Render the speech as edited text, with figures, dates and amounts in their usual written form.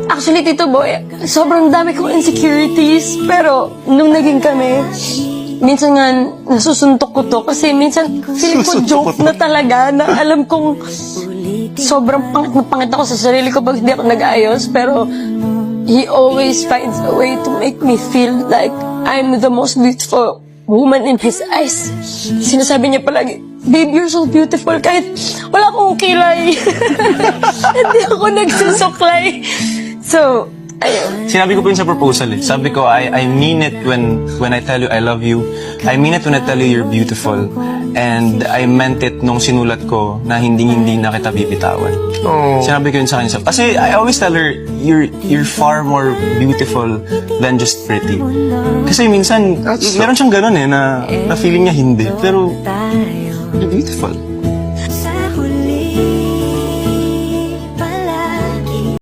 Actually, Tito Boy, sobrang dami kong insecurities. Pero, nung naging kami, minsan nga nasusuntok ko to. Kasi minsan, feeling ko joke na talaga. Na alam kong sobrang pangit na pangit ako sa sarili ko pag hindi ako nag-ayos. Pero, he always finds a way to make me feel like I'm the most beautiful woman in his eyes. Sinasabi niya palagi, babe, you're so beautiful. Kahit wala akong kilay. Hindi ako nagsusuklay. So, ayun. Sinabi ko po yun sa proposal eh. Sabi ko, I mean it when I tell you I love you. I mean it when I tell you you're beautiful. And I meant it nung sinulat ko na hindi na kita bibitawan. Oh. Sinabi ko yun sa kanya. Kasi I always tell her, you're far more beautiful than just pretty. Kasi minsan, meron siyang ganun eh, na feeling niya hindi. Pero, you're beautiful.